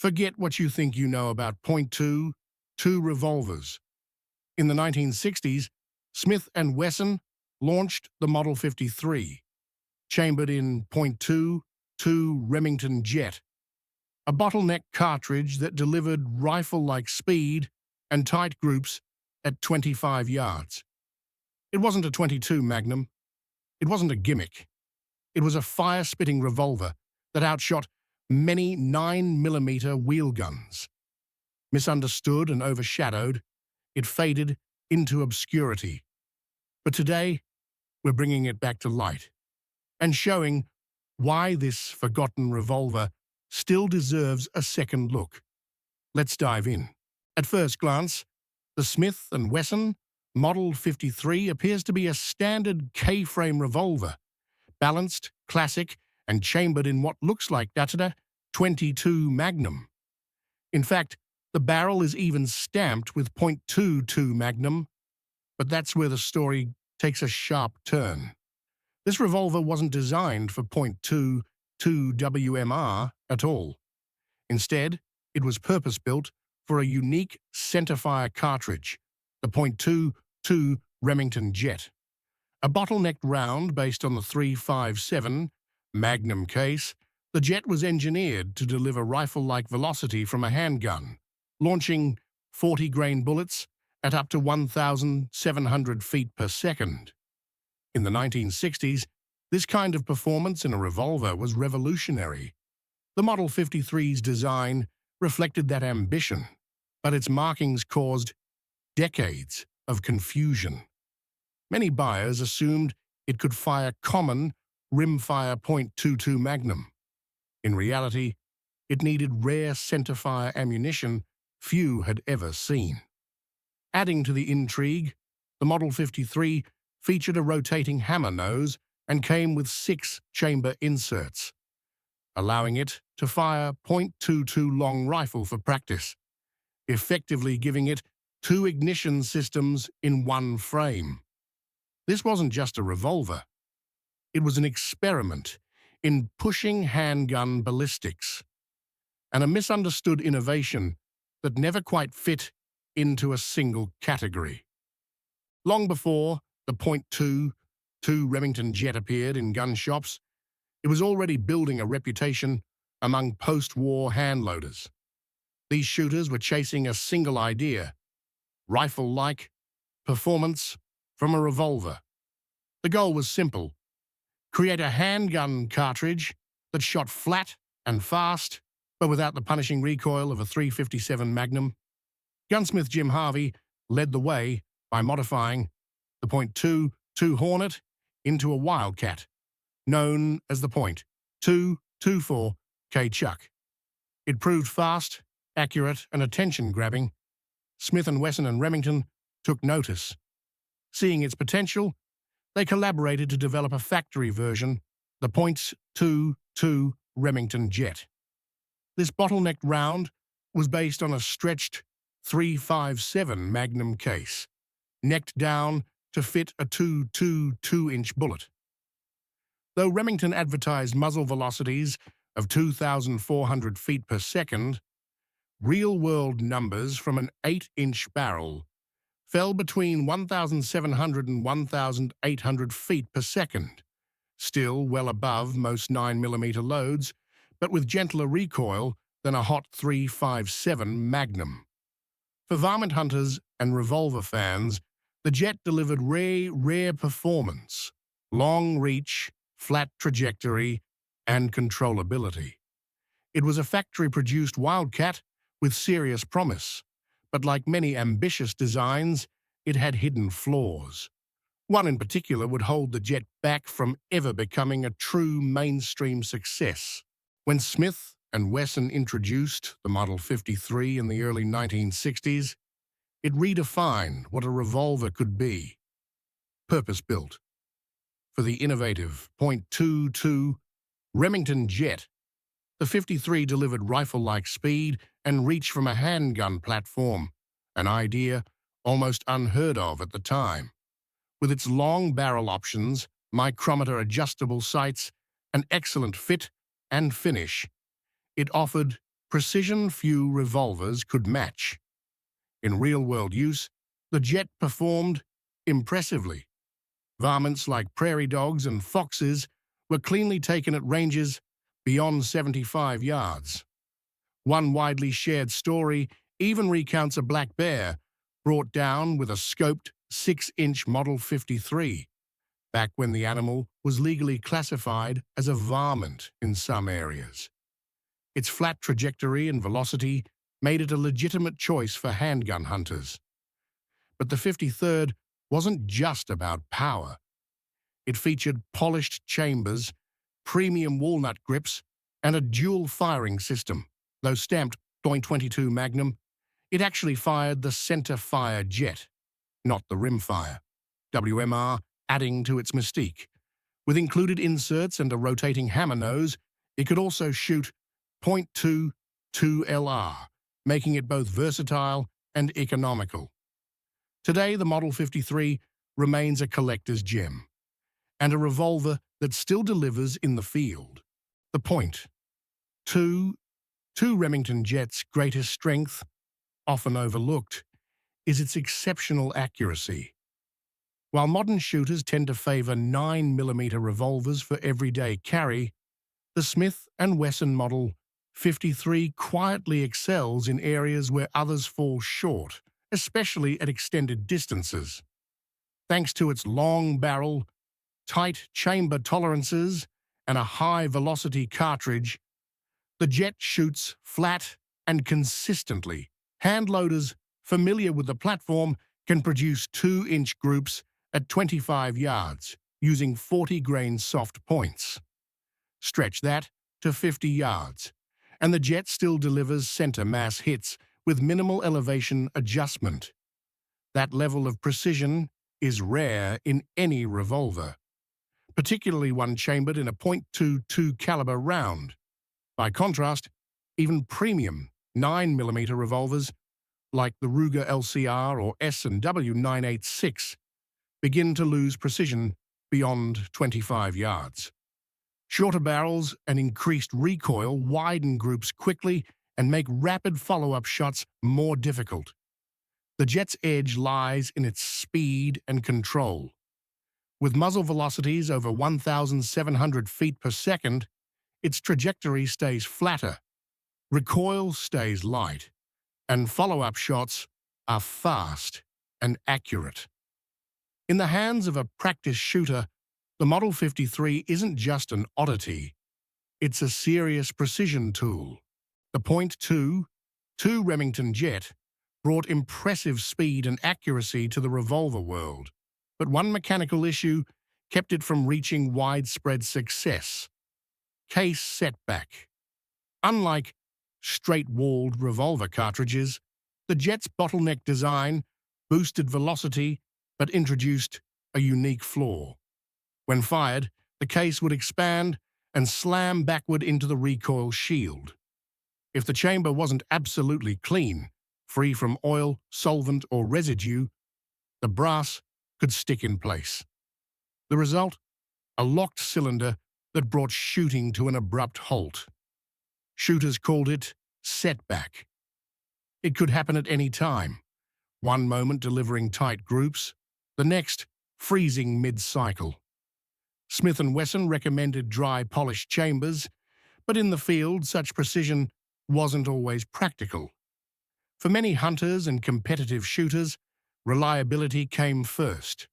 Forget what you think you know about .22 revolvers. In the 1960s, Smith & Wesson launched the Model 53, chambered in .22 Remington Jet, a bottleneck cartridge that delivered rifle-like speed and tight groups at 25 yards. It wasn't a .22 Magnum. It wasn't a gimmick. It was a fire-spitting revolver that outshot many 9mm wheel guns. Misunderstood and overshadowed, it faded into obscurity. But today, we're bringing it back to light and showing why this forgotten revolver still deserves a second look. Let's dive in. At first glance, the Smith & Wesson Model 53 appears to be a standard K-frame revolver, balanced, classic, and chambered in what looks like that's a .22 Magnum. In fact, the barrel is even stamped with .22 Magnum, but that's where the story takes a sharp turn. This revolver wasn't designed for .22 WMR at all. Instead, it was purpose-built for a unique centerfire cartridge, the .22 Remington Jet. A bottlenecked round based on the .357 Magnum case, the Jet was engineered to deliver rifle-like velocity from a handgun, launching 40-grain bullets at up to 1,700 feet per second. In the 1960s, this kind of performance in a revolver was revolutionary. The Model 53's design reflected that ambition, but its markings caused decades of confusion. Many buyers assumed it could fire common rimfire .22 Magnum. In reality, it needed rare centerfire ammunition few had ever seen. Adding to the intrigue, the Model 53 featured a rotating hammer nose and came with 6 chamber inserts, allowing it to fire .22 long rifle for practice, effectively giving it 2 ignition systems in one frame. This wasn't just a revolver. It was an experiment in pushing handgun ballistics, and a misunderstood innovation that never quite fit into a single category. Long before the .22 Remington Jet appeared in gun shops, it was already building a reputation among post-war handloaders. These shooters were chasing a single idea: rifle-like performance from a revolver. The goal was simple: create a handgun cartridge that shot flat and fast, but without the punishing recoil of a .357 Magnum. Gunsmith Jim Harvey led the way by modifying the .22 Hornet into a Wildcat, known as the .224 K-Chuck. It proved fast, accurate, and attention-grabbing. Smith & Wesson and Remington took notice. Seeing its potential, they collaborated to develop a factory version, the .22 Remington Jet. This bottlenecked round was based on a stretched .357 Magnum case, necked down to fit a .222-inch bullet. Though Remington advertised muzzle velocities of 2,400 feet per second, real-world numbers from an 8-inch barrel fell between 1,700 and 1,800 feet per second, still well above most 9mm loads, but with gentler recoil than a hot .357 Magnum. For varmint hunters and revolver fans, the Jet delivered rare performance, long reach, flat trajectory, and controllability. It was a factory-produced Wildcat with serious promise, but like many ambitious designs, it had hidden flaws. One in particular would hold the Jet back from ever becoming a true mainstream success. When Smith & Wesson introduced the Model 53 in the early 1960s, it redefined what a revolver could be. Purpose-built for the innovative .22 Remington Jet, the 53 delivered rifle-like speed and reach from a handgun platform, an idea almost unheard of at the time. With its long barrel options, micrometer adjustable sights, and excellent fit and finish, it offered precision few revolvers could match. In real-world use, the Jet performed impressively. Varmints like prairie dogs and foxes were cleanly taken at ranges beyond 75 yards. One widely shared story even recounts a black bear brought down with a scoped 6-inch Model 53, back when the animal was legally classified as a varmint in some areas. Its flat trajectory and velocity made it a legitimate choice for handgun hunters. But the 53rd wasn't just about power. It featured polished chambers, premium walnut grips, and a dual firing system. Though stamped .22 Magnum, it actually fired the center-fire jet, not the rimfire, WMR adding to its mystique. With included inserts and a rotating hammer nose, it could also shoot .22 LR, making it both versatile and economical. Today, the Model 53 remains a collector's gem, and a revolver that still delivers in the field. The .22 Remington Jet's greatest strength, often overlooked, is its exceptional accuracy. While modern shooters tend to favor 9mm revolvers for everyday carry, the Smith Wesson Model 53 quietly excels in areas where others fall short, especially at extended distances. Thanks to its long barrel, tight chamber tolerances, and a high-velocity cartridge, the Jet shoots flat and consistently. Handloaders familiar with the platform can produce 2-inch groups at 25 yards using 40-grain soft points. Stretch that to 50 yards, and the Jet still delivers center mass hits with minimal elevation adjustment. That level of precision is rare in any revolver, particularly one chambered in a .22 caliber round. By contrast, even premium 9mm revolvers like the Ruger LCR or S&W 986 begin to lose precision beyond 25 yards. Shorter barrels and increased recoil widen groups quickly and make rapid follow-up shots more difficult. The Jet's edge lies in its speed and control. With muzzle velocities over 1,700 feet per second, its trajectory stays flatter, recoil stays light, and follow-up shots are fast and accurate. In the hands of a practiced shooter, the Model 53 isn't just an oddity, it's a serious precision tool. The .22 Remington Jet brought impressive speed and accuracy to the revolver world, but one mechanical issue kept it from reaching widespread success: case setback. Unlike straight-walled revolver cartridges, the Jet's bottleneck design boosted velocity but introduced a unique flaw. When fired, the case would expand and slam backward into the recoil shield. If the chamber wasn't absolutely clean, free from oil, solvent, or residue, the brass could stick in place. The result? A locked cylinder that brought shooting to an abrupt halt. Shooters called it setback. It could happen at any time, one moment delivering tight groups, the next freezing mid-cycle. Smith & Wesson recommended dry polished chambers, but in the field such precision wasn't always practical. For many hunters and competitive shooters, reliability came first.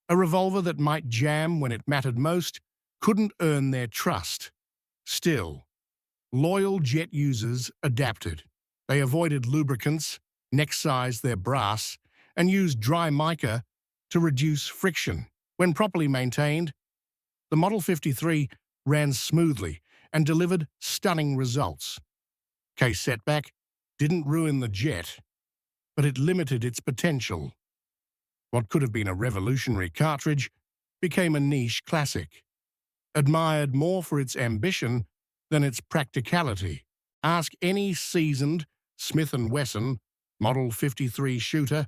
A revolver that might jam when it mattered most couldn't earn their trust. Still, loyal Jet users adapted. They avoided lubricants, neck-sized their brass, and used dry mica to reduce friction. When properly maintained, the Model 53 ran smoothly and delivered stunning results. Case setback didn't ruin the Jet, but it limited its potential. What could have been a revolutionary cartridge became a niche classic, admired more for its ambition than its practicality. Ask any seasoned Smith & Wesson Model 53 shooter,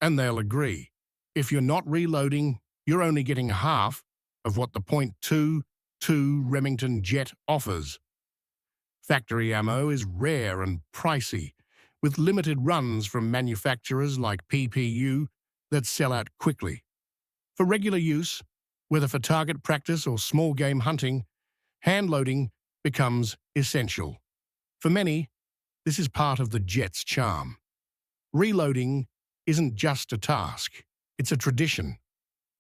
and they'll agree. If you're not reloading, you're only getting half of what the .22 Remington Jet offers. Factory ammo is rare and pricey, with limited runs from manufacturers like PPU that sell out quickly. For regular use, whether for target practice or small game hunting, hand loading becomes essential. For many, this is part of the Jet's charm. Reloading isn't just a task, it's a tradition.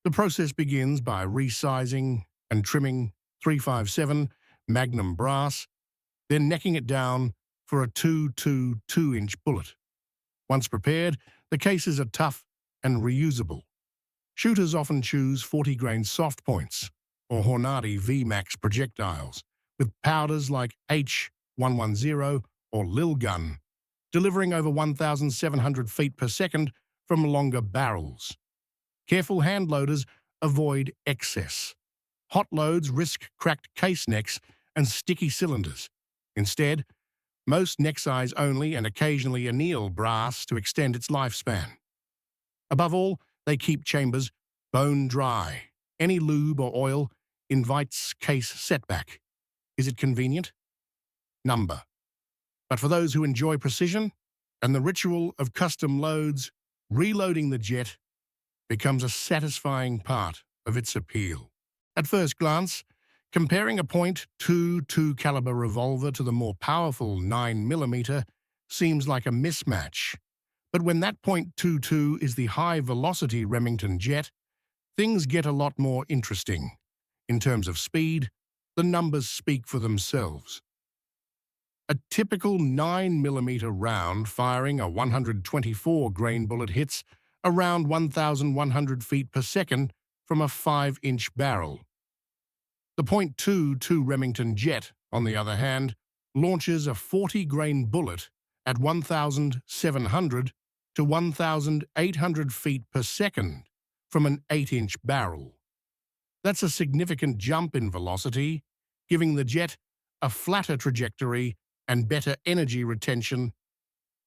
The process begins by resizing and trimming 357 Magnum brass, then necking it down for a 222-inch bullet. Once prepared, the cases are tough and reusable. Shooters often choose 40-grain soft points or Hornady VMAX projectiles with powders like H110 or Lil Gun, delivering over 1,700 feet per second from longer barrels. Careful hand loaders avoid excess. Hot loads risk cracked case necks and sticky cylinders. Instead, most neck size only and occasionally anneal brass to extend its lifespan. Above all, they keep chambers bone dry. Any lube or oil invites case setback. Is it convenient? Number. But for those who enjoy precision and the ritual of custom loads, reloading the Jet becomes a satisfying part of its appeal. At first glance, comparing a .22 caliber revolver to the more powerful 9mm seems like a mismatch. But when that .22 is the high-velocity Remington Jet, things get a lot more interesting. In terms of speed, the numbers speak for themselves. A typical 9mm round firing a 124-grain bullet hits around 1,100 feet per second from a 5-inch barrel. The .22 Remington Jet, on the other hand, launches a 40-grain bullet at 1,700 to 1,800 feet per second from an 8-inch barrel. That's a significant jump in velocity, giving the Jet a flatter trajectory and better energy retention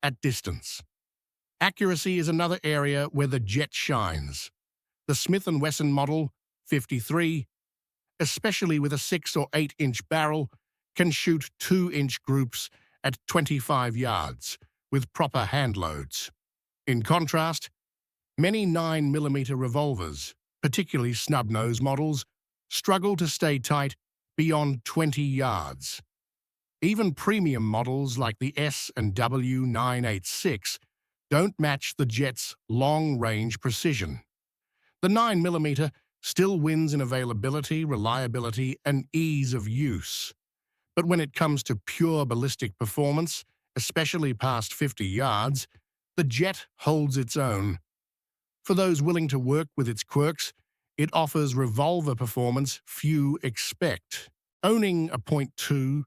at distance. Accuracy is another area where the Jet shines. The Smith Wesson Model 53, especially with a 6 or 8-inch barrel, can shoot 2-inch groups at 25 yards with proper hand loads. In contrast, many 9mm revolvers, particularly snub-nose models, struggle to stay tight beyond 20 yards. Even premium models like the S and W 986 don't match the Jet's long-range precision. The 9mm still wins in availability, reliability, and ease of use. But when it comes to pure ballistic performance, especially past 50 yards, the Jet holds its own. For those willing to work with its quirks, it offers revolver performance few expect. Owning a .22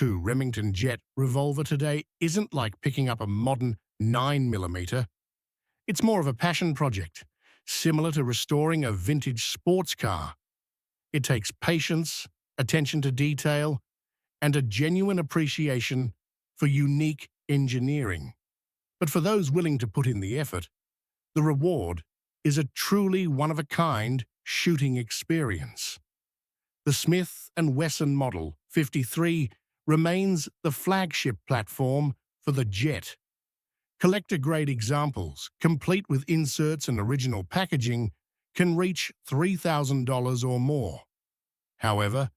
Remington Jet revolver today isn't like picking up a modern 9mm. It's more of a passion project, similar to restoring a vintage sports car. It takes patience, attention to detail, and a genuine appreciation for unique engineering. But for those willing to put in the effort, the reward is a truly one-of-a-kind shooting experience. The Smith & Wesson Model 53 remains the flagship platform for the Jet. Collector-grade examples, complete with inserts and original packaging, can reach $3,000 or more. However,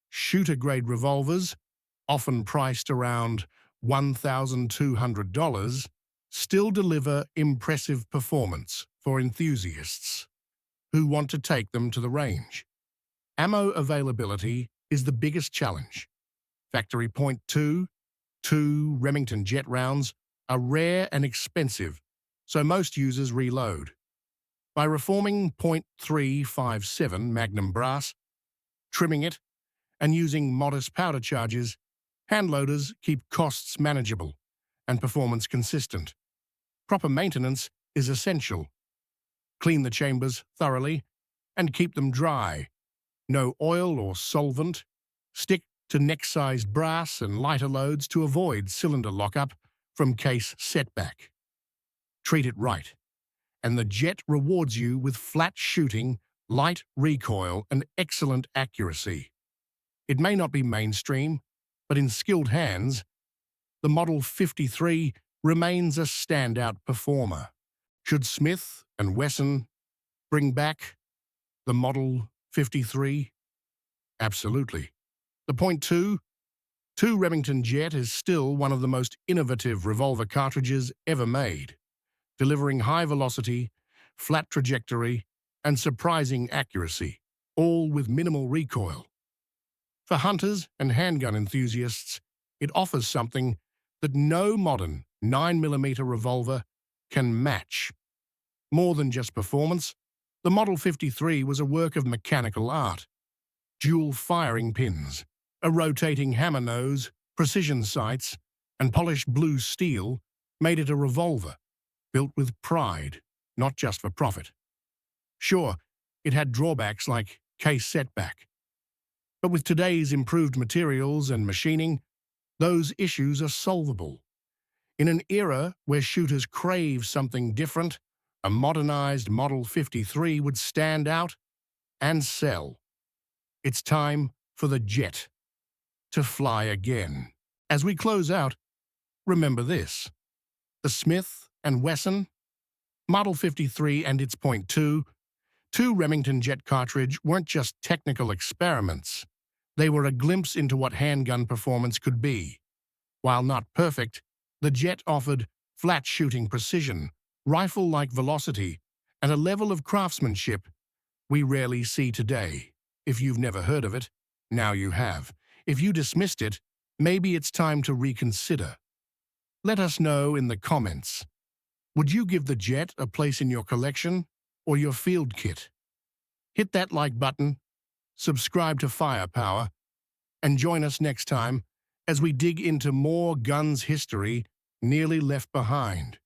shooter-grade revolvers, often priced around $1,200, still deliver impressive performance for enthusiasts who want to take them to the range. Ammo availability is the biggest challenge. Factory .22 Remington Jet rounds are rare and expensive, so most users reload. By reforming .357 Magnum brass, trimming it, and using modest powder charges, handloaders keep costs manageable and performance consistent. Proper maintenance is essential. Clean the chambers thoroughly and keep them dry. No oil or solvent. Stick to neck-sized brass and lighter loads to avoid cylinder lockup from case setback. Treat it right, and the Jet rewards you with flat shooting, light recoil, and excellent accuracy. It may not be mainstream, But in skilled hands, the Model 53 remains a standout performer. Should Smith and Wesson bring back the Model 53? Absolutely. The .22 Remington Jet is still one of the most innovative revolver cartridges ever made, delivering high velocity, flat trajectory, and surprising accuracy, all with minimal recoil. For hunters and handgun enthusiasts, it offers something that no modern 9mm revolver can match. More than just performance, the Model 53 was a work of mechanical art. Dual firing pins, a rotating hammer nose, precision sights, and polished blue steel made it a revolver, built with pride, not just for profit. Sure, it had drawbacks like case setback, but with today's improved materials and machining, those issues are solvable. In an era where shooters crave something different, a modernized Model 53 would stand out and sell. It's time for the Jet to fly again. As we close out, remember this: the Smith and Wesson Model 53 and its .22 Remington Jet cartridge weren't just technical experiments. They were a glimpse into what handgun performance could be. While not perfect, the Jet offered flat shooting precision, rifle-like velocity, and a level of craftsmanship we rarely see today. If you've never heard of it, now you have. If you dismissed it, maybe it's time to reconsider. Let us know in the comments. Would you give the Jet a place in your collection or your field kit? Hit that like button, subscribe to Firepower, and join us next time as we dig into more guns history nearly left behind.